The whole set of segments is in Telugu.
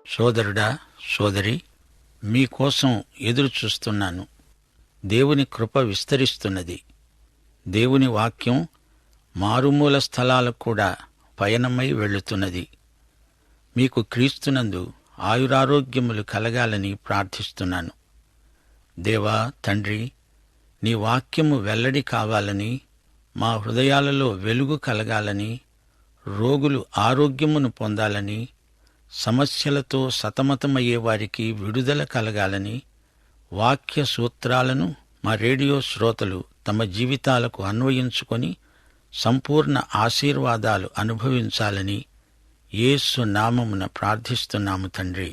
సోదరుడా, సోదరి, మీకోసం ఎదురుచూస్తున్నాను. దేవుని కృప విస్తరిస్తున్నది. దేవుని వాక్యం మారుమూల స్థలాలకు కూడా పయనమై వెళ్ళుతున్నది. మీకు క్రీస్తునందు ఆయురారోగ్యములు కలగాలని ప్రార్థిస్తున్నాను. దేవా, తండ్రి, నీ వాక్యము వెల్లడి కావాలని, మా హృదయాలలో వెలుగు కలగాలని, రోగులు ఆరోగ్యమును పొందాలని, సమస్యలతో సతమతమయ్యే వారికి విడుదల కలగాలని, వాక్య సూత్రాలను మా రేడియో శ్రోతలు తమ జీవితాలకు అన్వయించుకొని సంపూర్ణ ఆశీర్వాదాలు అనుభవించాలని యేసు నామమున ప్రార్థిస్తున్నాము తండ్రి.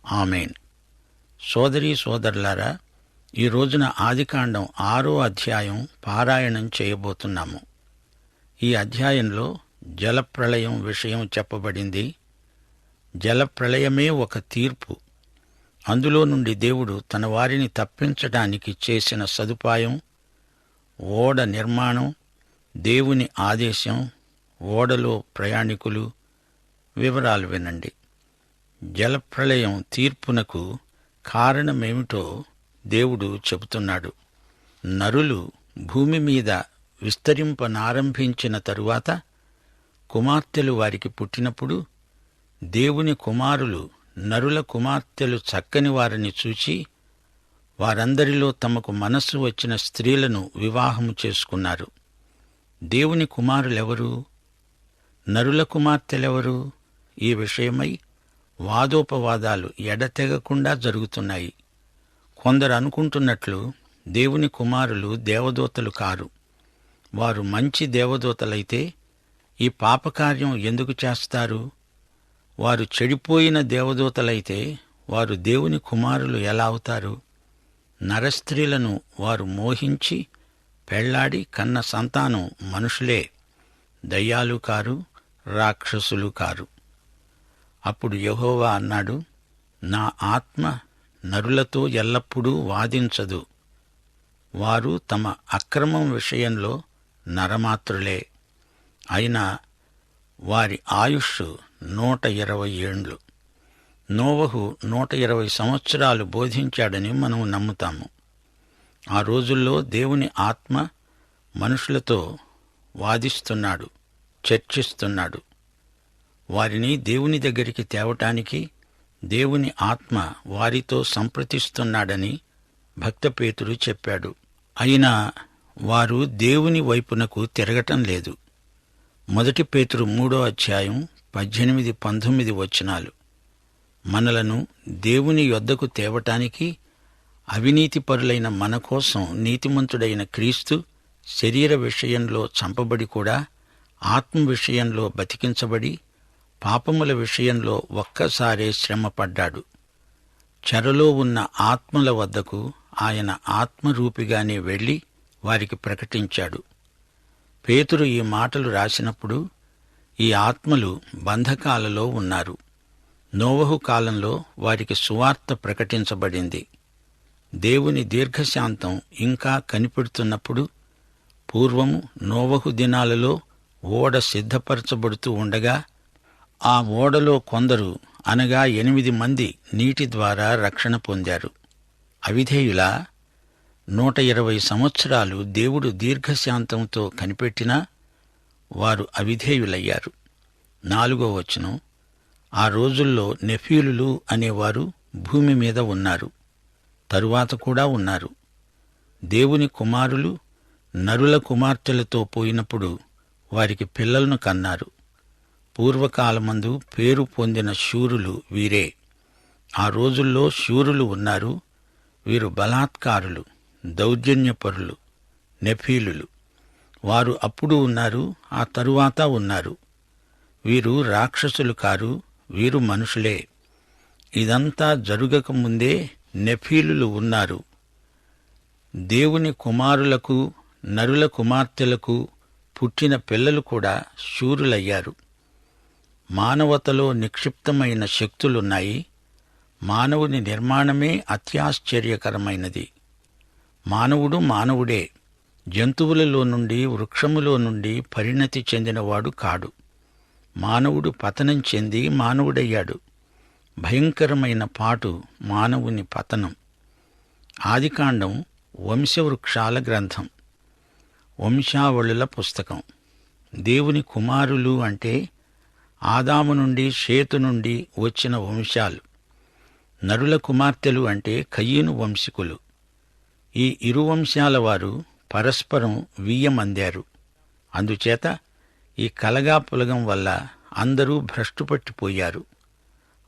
ఆమేన్. సోదరీ సోదరులారా, ఈ రోజున ఆదికాండం 6వ అధ్యాయం పారాయణం చేయబోతున్నాము. ఈ అధ్యాయంలో జలప్రళయం విషయం చెప్పబడింది. జలప్రళయమే ఒక తీర్పు. అందులో నుండి దేవుడు తన వారిని తప్పించడానికి చేసిన సదుపాయం, ఓడ నిర్మాణం, దేవుని ఆదేశం, ఓడలో ప్రయాణికులు వివరాలు వినండి. జలప్రళయం తీర్పునకు కారణమేమిటో దేవుడు చెబుతున్నాడు. నరులు భూమి మీద విస్తరింపనారంభించిన తరువాత కుమార్తెలు వారికి పుట్టినప్పుడు దేవుని కుమారులు నరుల కుమార్తెలు చక్కని వారిని చూచి వారందరిలో తమకు మనస్సు వచ్చిన స్త్రీలను వివాహము చేసుకున్నారు. దేవుని కుమారులెవరు? నరుల కుమార్తెలెవరు? ఈ విషయమై వాదోపవాదాలు ఎడతెగకుండా జరుగుతున్నాయి. కొందరు అనుకుంటున్నట్లు దేవుని కుమారులు దేవదూతలు కారు. వారు మంచి దేవదూతలైతే ఈ పాపకార్యం ఎందుకు చేస్తారు? వారు చెడిపోయిన దేవదూతలైతే వారు దేవుని కుమారులు ఎలా అవుతారు? నరస్త్రీలను వారు మోహించి పెళ్లాడి కన్న సంతానం మనుషులే, దయ్యాలు కారు, రాక్షసులు కారు. అప్పుడు యెహోవా అన్నాడు, నా ఆత్మ నరులతో ఎల్లప్పుడూ వాదించదు. వారు తమ అక్రమం విషయంలో నరమాత్రులే. అయినా వారి ఆయుష్ 120 ఏండ్లు. నోవహు 120 సంవత్సరాలు బోధించాడని మనం నమ్ముతాము. ఆ రోజుల్లో దేవుని ఆత్మ మనుషులతో వాదిస్తున్నాడు, చర్చిస్తున్నాడు. వారిని దేవుని దగ్గరికి తేవటానికి దేవుని ఆత్మ వారితో సంప్రదిస్తున్నాడని భక్త పేతురు చెప్పాడు. అయినా వారు దేవుని వైపునకు తిరగటం లేదు. 1 పేతురు 3వ అధ్యాయం 18-19 వచనాలు. మనలను దేవుని యొద్దకు తేవటానికి అవినీతిపరులైన మన కోసం నీతిమంతుడైన క్రీస్తు శరీర విషయంలో చంపబడి కూడా ఆత్మ విషయంలో బతికించబడి పాపముల విషయంలో ఒక్కసారే శ్రమపడ్డాడు. చెరలో ఉన్న ఆత్మల వద్దకు ఆయన ఆత్మరూపిగానే వెళ్లి వారికి ప్రకటించాడు. పేతురు ఈ మాటలు రాసినప్పుడు ఈ ఆత్మలు బంధకాలలో ఉన్నారు. నోవహు కాలంలో వారికి సువార్త ప్రకటించబడింది. దేవుని దీర్ఘశాంతం ఇంకా కనిపెడుతున్నప్పుడు పూర్వము నోవహు దినాలలో ఓడ సిద్ధపరచబడుతూ ఉండగా ఆ ఓడలో కొందరు అనగా 8 మంది నీటి ద్వారా రక్షణ పొందారు. అవిధేయులా? 120 సంవత్సరాలు దేవుడు దీర్ఘశాంతంతో కనిపెట్టినా వారు అవిధేయులయ్యారు. 4వ వచనం, ఆ రోజుల్లో నెఫీలులు అనేవారు భూమి మీద ఉన్నారు, తరువాత కూడా ఉన్నారు. దేవుని కుమారులు నరుల కుమార్తెలతో పోయినప్పుడు వారికి పిల్లలను కన్నారు. పూర్వకాలమందు పేరు పొందిన శూరులు వీరే. ఆ రోజుల్లో శూరులు ఉన్నారు. వీరు బలాత్కారులు, దౌర్జన్యపరులు, నెఫీలులు. వారు అప్పుడు ఉన్నారు, ఆ తరువాత ఉన్నారు. వీరు రాక్షసులు కారు, వీరు మనుషులే. ఇదంతా జరుగకముందే నెఫీలులు ఉన్నారు. దేవుని కుమారులకు నరుల కుమార్తెలకు పుట్టిన పిల్లలు కూడా శూరులయ్యారు. మానవతలో నిక్షిప్తమైన శక్తులున్నాయి. మానవుని నిర్మాణమే అత్యాశ్చర్యకరమైనది. మానవుడు మానవుడే. జంతువులలో నుండి, వృక్షములో నుండి పరిణతి చెందినవాడు కాడు. మానవుడు పతనం చెంది మానవుడయ్యాడు. భయంకరమైన పాటు మానవుని పతనం. ఆదికాండం వంశవృక్షాల గ్రంథం, వంశావళుల పుస్తకం. దేవుని కుమారులు అంటే ఆదాము నుండి షేతు నుండి వచ్చిన వంశాలు. నరుల కుమార్తెలు అంటే కయీను వంశీకులు. ఈ ఇరు వంశాల వారు పరస్పరం వియ్యమందారు. అందుచేత ఈ కలగాపులగం వల్ల అందరూ భ్రష్టుపట్టిపోయారు.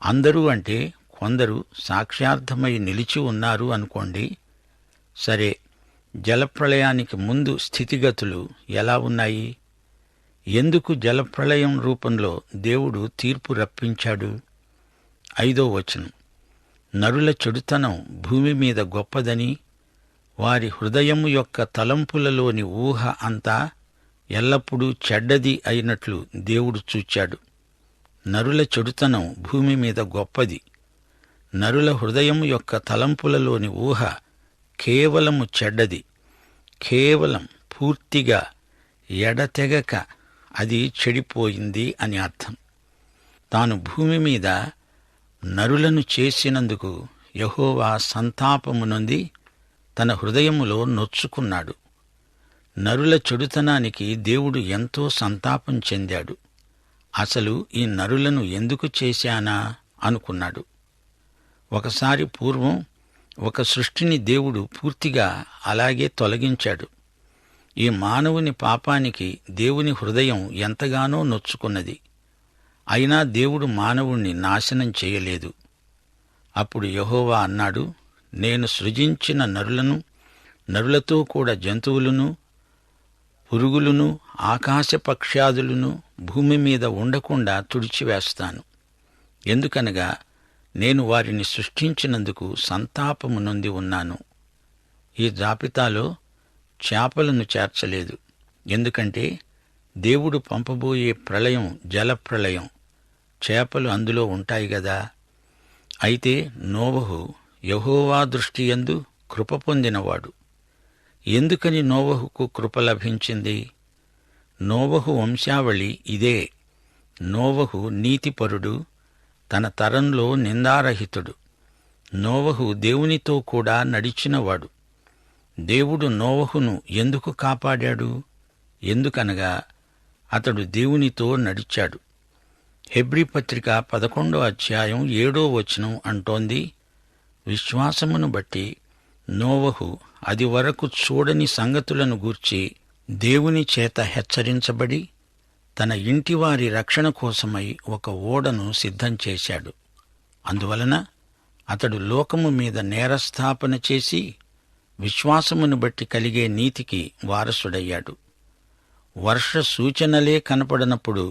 అందరూ అంటే కొందరు సాక్ష్యార్థమై నిలిచి ఉన్నారు అనుకోండి. సరే, జలప్రళయానికి ముందు స్థితిగతులు ఎలా ఉన్నాయి? ఎందుకు జలప్రళయం రూపంలో దేవుడు తీర్పు రప్పించాడు? 5వ వచనం, నరుల చెడుతనం భూమి మీద గొప్పదని, వారి హృదయము యొక్క తలంపులలోని ఊహ అంతా ఎల్లప్పుడూ చెడ్డది అయినట్లు దేవుడు చూచాడు. నరుల చెడుతనం భూమి మీద గొప్పది. నరుల హృదయము యొక్క తలంపులలోని ఊహ కేవలము చెడ్డది. కేవలం, పూర్తిగా, ఎడతెగక అది చెడిపోయింది అని అర్థం. తాను భూమి మీద నరులను చేసినందుకు యెహోవా సంతాపము నొంది తన హృదయములో నొచ్చుకున్నాడు. నరుల చెడుతనానికి దేవుడు ఎంతో సంతాపం చెందాడు. అసలు ఈ నరులను ఎందుకు చేశానా అనుకున్నాడు. ఒకసారి పూర్వం ఒక సృష్టిని దేవుడు పూర్తిగా అలాగే తొలగించాడు. ఈ మానవుని పాపానికి దేవుని హృదయం ఎంతగానో నొచ్చుకున్నది. అయినా దేవుడు మానవుణ్ణి నాశనం చేయలేదు. అప్పుడు యెహోవా అన్నాడు, నేను సృజించిన నరులను, నరులతో కూడా జంతువులను, పురుగులను, ఆకాశ పక్ష్యాదులను భూమి మీద ఉండకుండా తుడిచివేస్తాను. ఎందుకనగా నేను వారిని సృష్టించినందుకు సంతాపము నొంది ఉన్నాను. ఈ జాబితాలో చేపలను చేర్చలేదు. ఎందుకంటే దేవుడు పంపబోయే ప్రళయం జలప్రళయం. చేపలు అందులో ఉంటాయి గదా. అయితే నోవహు యెహోవా దృష్టియందు కృప పొందినవాడు. ఎందుకని నోవహుకు కృప లభించింది? నోవహు వంశావళి ఇదే. నోవహు నీతిపరుడు, తన తరంలో నిందారహితుడు. నోవహు దేవునితో కూడా నడిచినవాడు. దేవుడు నోవహును ఎందుకు కాపాడాడు? ఎందుకనగా అతడు దేవునితో నడిచాడు. హెబ్రీ పత్రిక 11వ అధ్యాయం 7వ వచనం అంటోంది, విశ్వాసమును బట్టి నోవహు అది వరకు చూడని సంగతులను గూర్చి దేవుని చేత హెచ్చరించబడి తన ఇంటివారి రక్షణ కోసమై ఒక ఓడను సిద్ధం చేశాడు. అందువలన అతడు లోకము మీద నేరస్థాపన చేసి విశ్వాసమును బట్టి కలిగే నీతికి వారసుడయ్యాడు. వర్ష సూచనలే కనపడనప్పుడు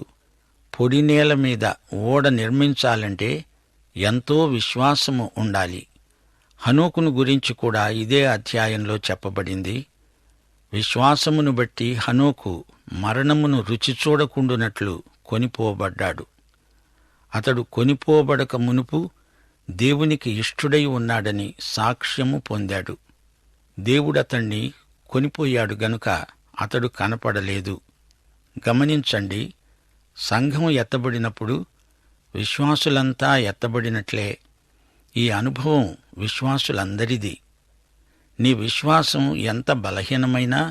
పొడి నేల మీద ఓడ నిర్మించాలంటే ఎంతో విశ్వాసము ఉండాలి. హనోకును గురించి కూడా ఇదే అధ్యాయంలో చెప్పబడింది. విశ్వాసమును బట్టి హనోకు మరణమును రుచి చూడకుండునట్లు కొనిపోబడ్డాడు. అతడు కొనిపోబడక మునుపు దేవునికి ఇష్టుడై ఉన్నాడని సాక్ష్యము పొందాడు. దేవుడతణ్ణి కొనిపోయాడు గనుక అతడు కనపడలేదు. గమనించండి, సంఘం ఎత్తబడినప్పుడు విశ్వాసులంతా ఎత్తబడినట్లే. ఈ అనుభవం విశ్వాసులందరిది. నీ విశ్వాసం ఎంత బలహీనమైనా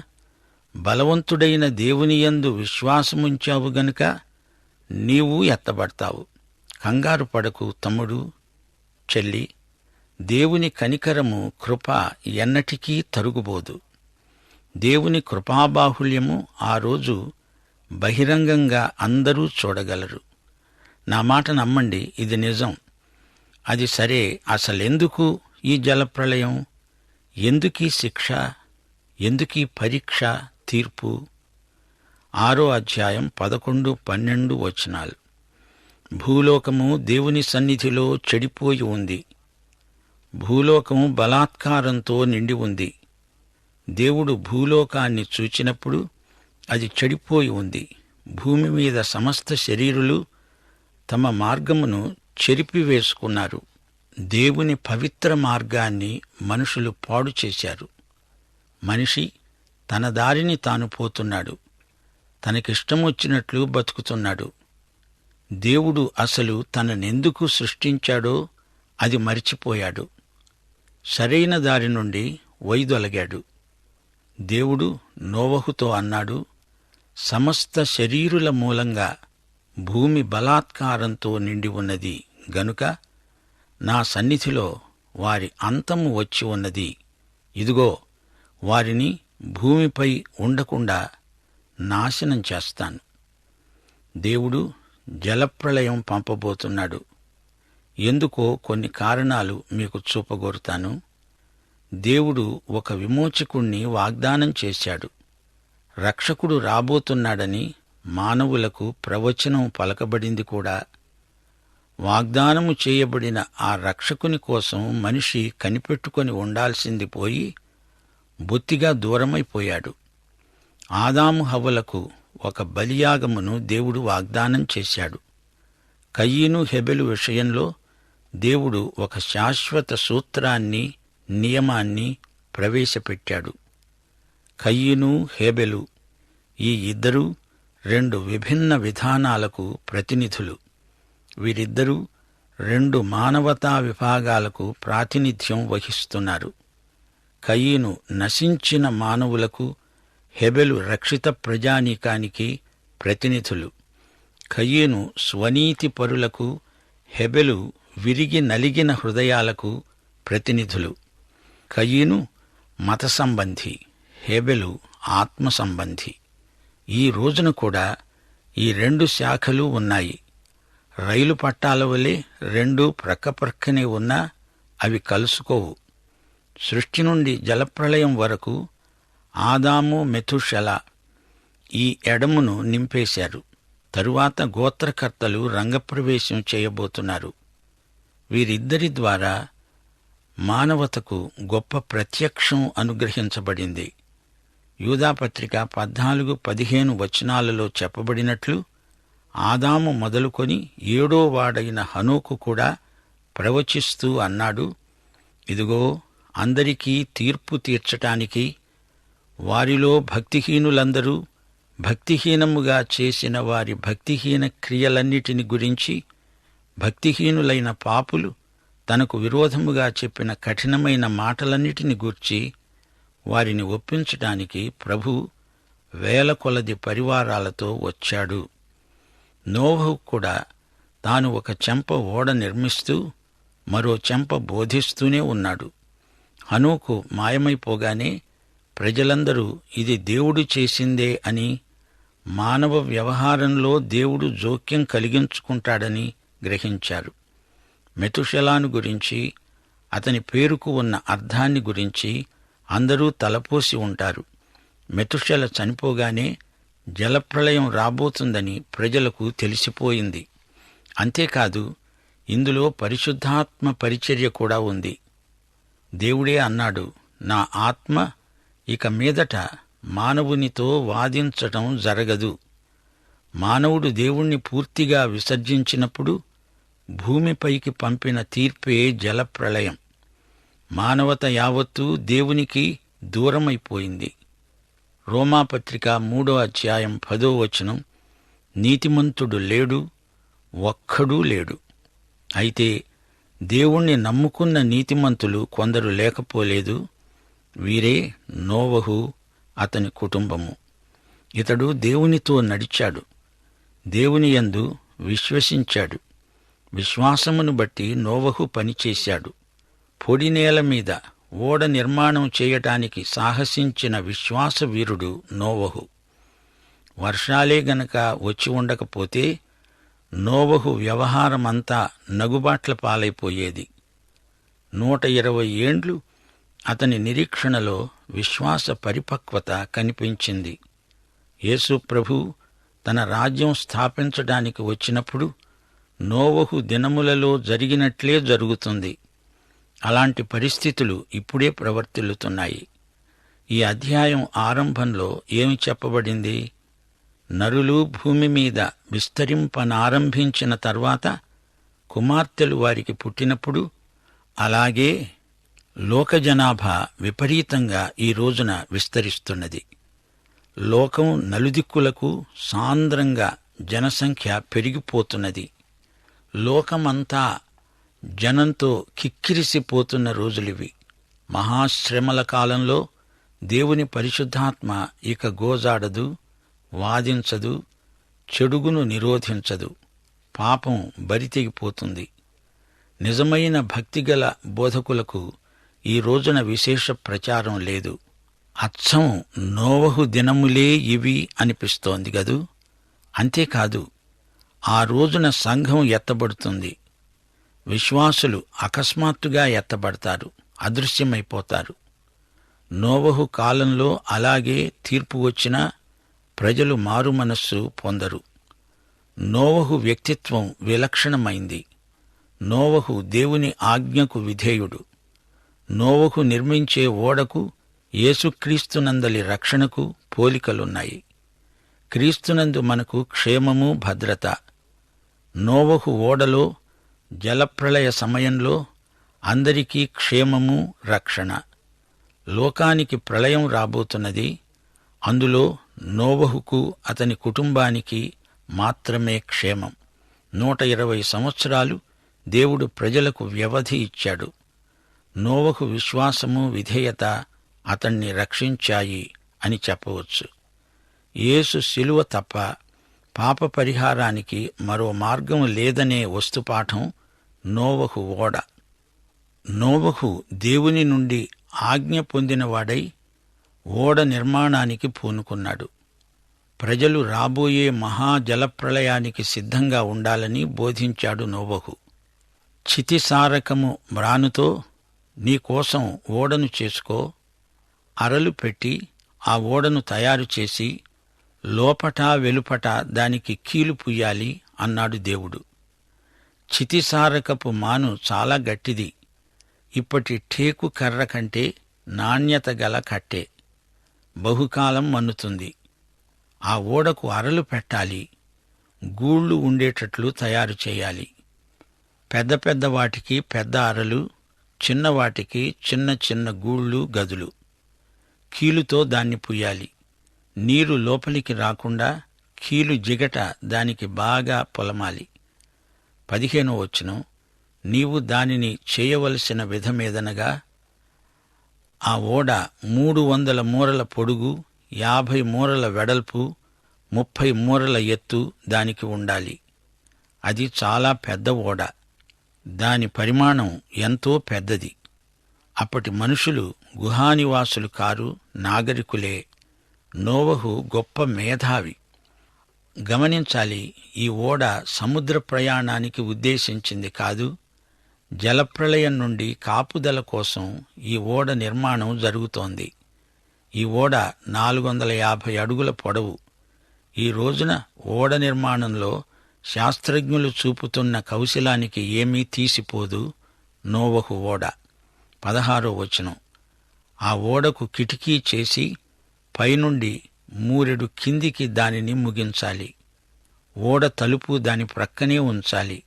బలవంతుడైన దేవునియందు విశ్వాసముంచావు గనుక నీవు ఎత్తబడతావు. కంగారు పడకు తమ్ముడు, చెల్లి. దేవుని కనికరము, కృప ఎన్నటికీ తరుగుబోదు. దేవుని కృపాబాహుళ్యము ఆ రోజు బహిరంగంగా అందరూ చూడగలరు. నా మాట నమ్మండి, ఇది నిజం. అది సరే, అసలెందుకు ఈ జలప్రళయం? ఎందుకీ శిక్ష? ఎందుకీ పరీక్ష, తీర్పు? 6వ అధ్యాయం 11, 12 వచనాలు. భూలోకము దేవుని సన్నిధిలో చెడిపోయి ఉంది. భూలోకము బలాత్కారంతో నిండి ఉంది. దేవుడు భూలోకాన్ని చూచినప్పుడు అది చెడిపోయి ఉంది. భూమి మీద సమస్త శరీరులు తమ మార్గమును చెరిపివేసుకున్నారు. దేవుని పవిత్ర మార్గాన్ని మనుషులు పాడు చేశారు. మనిషి తన దారిని తాను పోతున్నాడు. తనకిష్టమొచ్చినట్లు బతుకుతున్నాడు. దేవుడు అసలు తననెందుకు సృష్టించాడో అది మరిచిపోయాడు. సరైన దారి నుండి వైదొలగాడు. దేవుడు నోవహుతో అన్నాడు, సమస్త శరీరుల మూలంగా భూమి బలాత్కారంతో నిండి ఉన్నది గనుక నా సన్నిధిలో వారి అంతము వచ్చి ఉన్నది. ఇదిగో, వారిని భూమిపై ఉండకుండా నాశనం చేస్తాను. దేవుడు జలప్రళయం పంపబోతున్నాడు. ఎందుకో కొన్ని కారణాలు మీకు చూపగోరుతాను. దేవుడు ఒక విమోచకుణ్ణి వాగ్దానం చేశాడు. రక్షకుడు రాబోతున్నాడని మానవులకు ప్రవచనం పలకబడింది కూడా. వాగ్దానము చేయబడిన ఆ రక్షకుని కోసం మనిషి కనిపెట్టుకొని ఉండాల్సింది పోయి బొత్తిగా దూరమైపోయాడు. ఆదాము హవ్వలకు ఒక బలియాగమును దేవుడు వాగ్దానం చేశాడు. కయీను హెబెలు విషయంలో దేవుడు ఒక శాశ్వత సూత్రాన్ని, నియమాన్ని ప్రవేశపెట్టాడు. కయీను, హేబెలు ఈ ఇద్దరూ రెండు విభిన్న విధానాలకు ప్రతినిధులు. వీరిద్దరూ రెండు మానవతా విభాగాలకు ప్రాతినిధ్యం వహిస్తున్నారు. కయీను నశించిన మానవులకు, హెబెలు రక్షిత ప్రజానీకానికి ప్రతినిధులు. కయీను స్వనీతి పరులకు, హెబెలు విరిగి నలిగిన హృదయాలకు ప్రతినిధులు. కయీను మత సంబంధి, హేబెలు ఆత్మ సంబంధి. ఈ రోజున కూడా ఈ రెండు శాఖలు ఉన్నాయి. రైలు పట్టాల వలె రెండూ ప్రక్కప్రక్కనే ఉన్నా అవి కలుసుకోవు. సృష్టి నుండి జలప్రళయం వరకు ఆదాము, మెతుషెల ఈ ఎడమును నింపేశారు. తరువాత గోత్రకర్తలు రంగప్రవేశం చేయబోతున్నారు. వీరిద్దరి ద్వారా మానవతకు గొప్ప ప్రత్యక్షం అనుగ్రహించబడింది. యూదాపత్రిక 14-15 వచనాలలో చెప్పబడినట్లు ఆదాము మొదలుకొని 7వ వాడైన హనోకు కూడా ప్రవచిస్తూ అన్నాడు, ఇదిగో, అందరికీ తీర్పు తీర్చటానికి వారిలో భక్తిహీనులందరూ భక్తిహీనముగా చేసిన వారి భక్తిహీన క్రియలన్నిటిని గురించి, భక్తిహీనులైన పాపులు తనకు విరోధముగా చెప్పిన కఠినమైన మాటలన్నిటిని గూర్చి వారిని ఒప్పించటానికి ప్రభు వేల కొలది పరివారాలతో వచ్చాడు. నోవహు కూడా తాను ఒక చెంప ఓడ నిర్మిస్తూ మరో చెంప బోధిస్తూనే ఉన్నాడు. హనోకు మాయమైపోగానే ప్రజలందరూ ఇది దేవుడు చేసిందే అని, మానవ వ్యవహారంలో దేవుడు జోక్యం కలిగించుకుంటాడని గ్రహించారు. మెతుషెలాను గురించి, అతని పేరుకు ఉన్న అర్థాన్ని గురించి అందరూ తలపోసి ఉంటారు. మెతుషెల చనిపోగానే జలప్రళయం రాబోతుందని ప్రజలకు తెలిసిపోయింది. అంతేకాదు, ఇందులో పరిశుద్ధాత్మ పరిచర్య కూడా ఉంది. దేవుడే అన్నాడు, నా ఆత్మ ఇక మీదట మానవునితో వాదించటం జరగదు. మానవుడు దేవుణ్ణి పూర్తిగా విసర్జించినప్పుడు భూమిపైకి పంపిన తీర్పే జలప్రళయం. మానవత యావత్తూ దేవునికి దూరమైపోయింది. రోమాపత్రిక 3వ అధ్యాయం 10వ వచనం, నీతిమంతుడు లేడు, ఒక్కడూ లేడు. అయితే దేవుణ్ణి నమ్ముకున్న నీతిమంతులు కొందరు లేకపోలేదు. వీరే నోవహు, అతని కుటుంబము. ఇతడు దేవునితో నడిచాడు, దేవుని యందు విశ్వసించాడు. విశ్వాసమును బట్టి నోవహు పనిచేశాడు. పొడి నేల మీద ఓడ నిర్మాణం చేయటానికి సాహసించిన విశ్వాసవీరుడు నోవహు. వర్షాలే గనక వచ్చి ఉండకపోతే నోవహు వ్యవహారమంతా నగుబాట్ల పాలైపోయేది. 120 ఏండ్లు అతని నిరీక్షణలో విశ్వాస పరిపక్వత కనిపించింది. యేసు ప్రభు తన రాజ్యం స్థాపించడానికి వచ్చినప్పుడు నోవహు దినములలో జరిగినట్లే జరుగుతుంది. అలాంటి పరిస్థితులు ఇప్పుడే ప్రవర్తిల్లుతున్నాయి. ఈ అధ్యాయం ఆరంభంలో ఏమి చెప్పబడింది? నరులు భూమి మీద విస్తరింపనారంభించిన తర్వాత కుమార్తెలు వారికి పుట్టినప్పుడు, అలాగే లోకజనాభా విపరీతంగా ఈ రోజున విస్తరిస్తున్నది. లోకం నలుదిక్కులకు సాంద్రంగా జనసంఖ్య పెరిగిపోతున్నది. లోకమంతా జనంతో కిక్కిరిసిపోతున్న రోజులివి. మహాశ్రమల కాలంలో దేవుని పరిశుద్ధాత్మ ఇక గోజాడదు, వాదించదు, చెడుగును నిరోధించదు. పాపం బరితెగిపోతుంది. నిజమైన భక్తిగల బోధకులకు ఈ రోజున విశేష ప్రచారం లేదు. అచ్చం నోవహు దినములే ఇవి అనిపిస్తోంది గదూ. అంతేకాదు, ఆ రోజున సంఘం ఎత్తబడుతుంది. విశ్వాసులు అకస్మాత్తుగా ఎత్తబడతారు, అదృశ్యమైపోతారు. నోవహు కాలంలో అలాగే తీర్పు వచ్చినా ప్రజలు మారుమనస్సు పొందరు. నోవహు వ్యక్తిత్వం విలక్షణమైంది. నోవహు దేవుని ఆజ్ఞకు విధేయుడు. నోవహు నిర్మించే ఓడకు యేసుక్రీస్తునందలి రక్షణకు పోలికలున్నాయి. క్రీస్తునందు మనకు క్షేమము, భద్రత. నోవహు ఓడలో జలప్రళయ సమయంలో అందరికీ క్షేమము, రక్షణ. లోకానికి ప్రళయం రాబోతున్నది. అందులో నోవహుకు, అతని కుటుంబానికి మాత్రమే క్షేమం. 120 సంవత్సరాలు దేవుడు ప్రజలకు వ్యవధి ఇచ్చాడు. నోవహు విశ్వాసము, విధేయత అతణ్ణి రక్షించాయి అని చెప్పవచ్చు. యేసు శిలువ తప్ప పాప పరిహారానికి మరో మార్గం లేదనే వస్తుపాఠం నోవహు ఓడ. నోవహు దేవుని నుండి ఆజ్ఞ పొందినవాడై ఓడ నిర్మాణానికి పూనుకున్నాడు. ప్రజలు రాబోయే మహాజలప్రళయానికి సిద్ధంగా ఉండాలని బోధించాడు నోవహు. చితిసారకము మ్రానుతో నీకోసం ఓడను చేసుకో, అరలు పెట్టి ఆ ఓడను తయారు చేసి లోపటా వెలుపట దానికి కీలు పుయ్యాలి అన్నాడు దేవుడు. చితిసారకపు మాను చాలా గట్టిది. ఇప్పటి టేకు కర్ర కంటే నాణ్యత గల కట్టే. బహుకాలం మన్నుతుంది. ఆ ఓడకు అరలు పెట్టాలి, గూళ్ళు ఉండేటట్లు తయారు చేయాలి. పెద్ద పెద్ద వాటికి పెద్ద అరలు, చిన్నవాటికి చిన్న చిన్న గూళ్ళు, గదులు. కీలుతో దాన్ని పుయ్యాలి. నీరు లోపలికి రాకుండా కీలు జిగట దానికి బాగా పొలమాలి. 15వ వచనం, నీవు దానిని చేయవలసిన విధమేదనగా ఆ ఓడ 300 మూరల పొడుగు, 50 మూరల వెడల్పు, 30 మూరల ఎత్తు దానికి ఉండాలి. అది చాలా పెద్ద ఓడ. దాని పరిమాణం ఎంతో పెద్దది. అప్పటి మనుషులు గుహానివాసులు కారు, నాగరికులే. నోవహు గొప్ప మేధావి. గమనించాలి, ఈ ఓడ సముద్ర ప్రయాణానికి ఉద్దేశించింది కాదు. జలప్రళయం నుండి కాపుదల కోసం ఈ ఓడ నిర్మాణం జరుగుతోంది. ఈ ఓడ 450 అడుగుల పొడవు. ఈ రోజున ఓడ నిర్మాణంలో శాస్త్రజ్ఞులు చూపుతున్న కౌశలానికి ఏమీ తీసిపోదు నోవహు ఓడ. 16వ వచనం, ఆ ఓడకు కిటికీ చేసి పైనుండి మూరెడు కిందికి దానిని ముగించాలి. ఓడ తలుపు దాని ప్రక్కనే ఉంచాలి.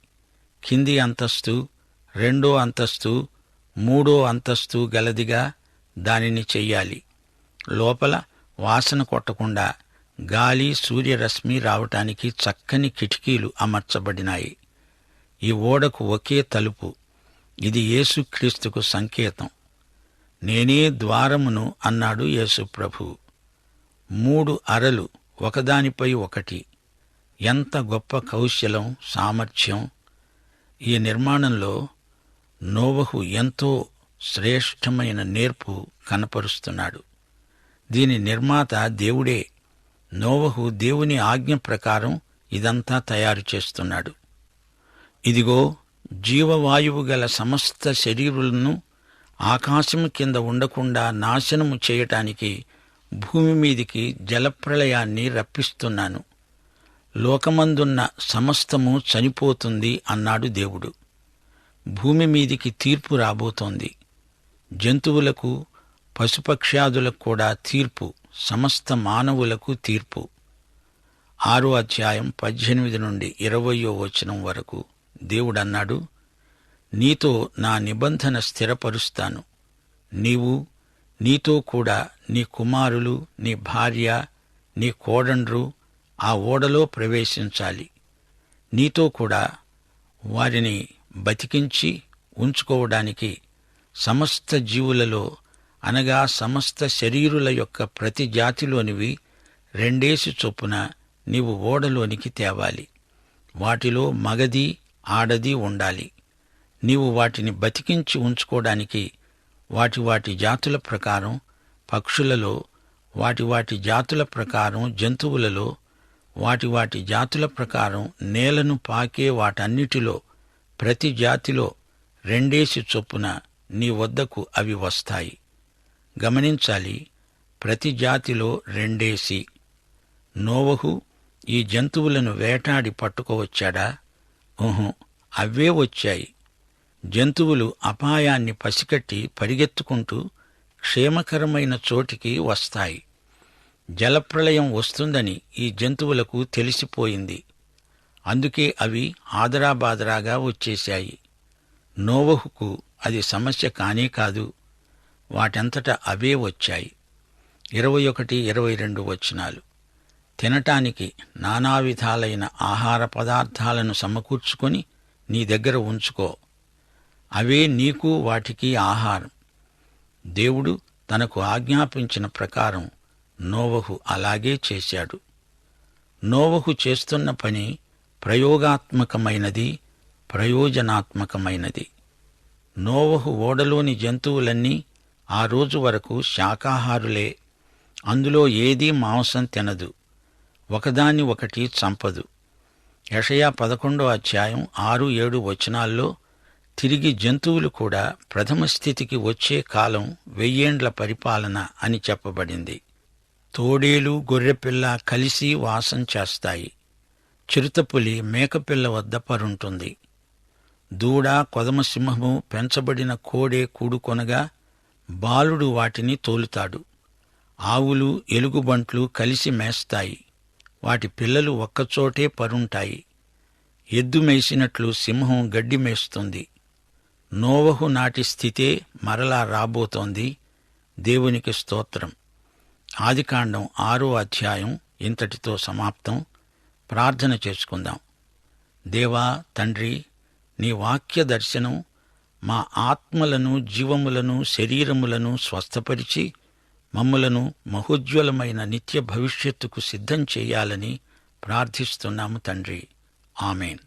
కింది అంతస్తు, 2వ అంతస్తు, 3వ అంతస్తు గలదిగా దానిని చెయ్యాలి. లోపల వాసన కొట్టకుండా గాలి, సూర్యరశ్మి రావటానికి చక్కని కిటికీలు అమర్చబడినాయి. ఈ ఓడకు ఒకే తలుపు. ఇది యేసుక్రీస్తుకు సంకేతం. నేనే ద్వారమును అన్నాడు యేసు ప్రభువు. 3 అరలు ఒకదానిపై ఒకటి. ఎంత గొప్ప కౌశలం, సామర్థ్యం! ఈ నిర్మాణంలో నోవహు ఎంతో శ్రేష్టమైన నేర్పు కనపరుస్తున్నాడు. దీని నిర్మాత దేవుడే. నోవహు దేవుని ఆజ్ఞ ప్రకారం ఇదంతా తయారు చేస్తున్నాడు. ఇదిగో, జీవవాయువు గల సమస్త శరీరులను ఆకాశము కింద ఉండకుండా నాశనము చేయటానికి భూమి మీదికి జలప్రళయాన్ని రప్పిస్తున్నాను. లోకమందున్న సమస్తము చనిపోతుంది అన్నాడు దేవుడు. భూమి మీదికి తీర్పు రాబోతోంది. జంతువులకు, పశుపక్ష్యాదులకు కూడా తీర్పు, సమస్త మానవులకు తీర్పు. 6వ అధ్యాయం 18 నుండి 20వ వచనం వరకు దేవుడన్నాడు, నీతో నా నిబంధన స్థిరపరుస్తాను. నీవు, నీతో కూడా నీ కుమారులు, నీ భార్య, నీ కోడండ్రు, ఆ ఓడలో ప్రవేశించాలి. నీతో కూడా వారిని బతికించి ఉంచుకోవడానికి సమస్త జీవులలో అనగా సమస్త శరీరుల యొక్క ప్రతి జాతిలోనివి 2 చొప్పున నీవు ఓడలోనికి తేవాలి. వాటిలో మగది ఆడది ఉండాలి. నీవు వాటిని బతికించి ఉంచుకోవడానికి వాటి జాతుల ప్రకారం పక్షులలో, వాటి జాతుల ప్రకారం జంతువులలో, వాటి జాతుల ప్రకారం నేలను పాకే వాటన్నిటిలో ప్రతి జాతిలో 2 చొప్పున నీ వద్దకు అవి వస్తాయి. గమనించాలి, ప్రతి జాతిలో 2. నోవహు ఈ జంతువులను వేటాడి పట్టుకోవచ్చాడా? అవే వచ్చాయి. జంతువులు అపాయాన్ని పసికట్టి పరిగెత్తుకుంటూ క్షేమకరమైన చోటికి వస్తాయి. జలప్రళయం వస్తుందని ఈ జంతువులకు తెలిసిపోయింది. అందుకే అవి ఆదరాబాదరాగా వచ్చేశాయి. నోవహుకు అది సమస్య కానే కాదు. వాటంతట అవే వచ్చాయి. 21, 22 వచనాలు. తినటానికి నానా విధాలైన ఆహార పదార్థాలను సమకూర్చుకొని నీ దగ్గర ఉంచుకో. అవే నీకు వాటికి ఆహారం. దేవుడు తనకు ఆజ్ఞాపించిన ప్రకారం నోవహు అలాగే చేశాడు. నోవహు చేస్తున్న పని ప్రయోగాత్మకమైనది, ప్రయోజనాత్మకమైనది. నోవహు ఓడలోని జంతువులన్నీ ఆ రోజు వరకు శాకాహారులే. అందులో ఏదీ మాంసం తినదు, ఒకదాన్ని ఒకటి చంపదు. యెషయా 11 6, 7 వచనాల్లో తిరిగి జంతువులు కూడా ప్రథమ స్థితికి వచ్చే కాలం 1000 ఏండ్ల పరిపాలన అని చెప్పబడింది. తోడేలు, గొర్రెపిల్ల కలిసి వాసం చేస్తాయి. చిరుతపులి మేకపిల్ల వద్ద పరుంటుంది. దూడ, కొదమసింహము, పెంచబడిన కోడె కూడుకొనగా బాలుడు వాటిని తోలుతాడు. ఆవులు, ఎలుగుబంట్లు కలిసి మేస్తాయి. వాటి పిల్లలు ఒక్కచోటే పరుంటాయి. ఎద్దు మేసినట్లు సింహం గడ్డి మేస్తుంది. నోవహు నాటి స్థితే మరలా రాబోతోంది. దేవునికి స్తోత్రం. ఆదికాండం 6 ఇంతటితో సమాప్తం. ప్రార్థన చేసుకుందాం. దేవా తండ్రి, నీ వాక్య దర్శనం మా ఆత్మలను, జీవములను, శరీరములను స్వస్థపరిచి మమ్ములను మహోజ్వలమైన నిత్య భవిష్యత్తుకు సిద్ధం చేయాలని ప్రార్థిస్తున్నాము తండ్రి. ఆమేన్.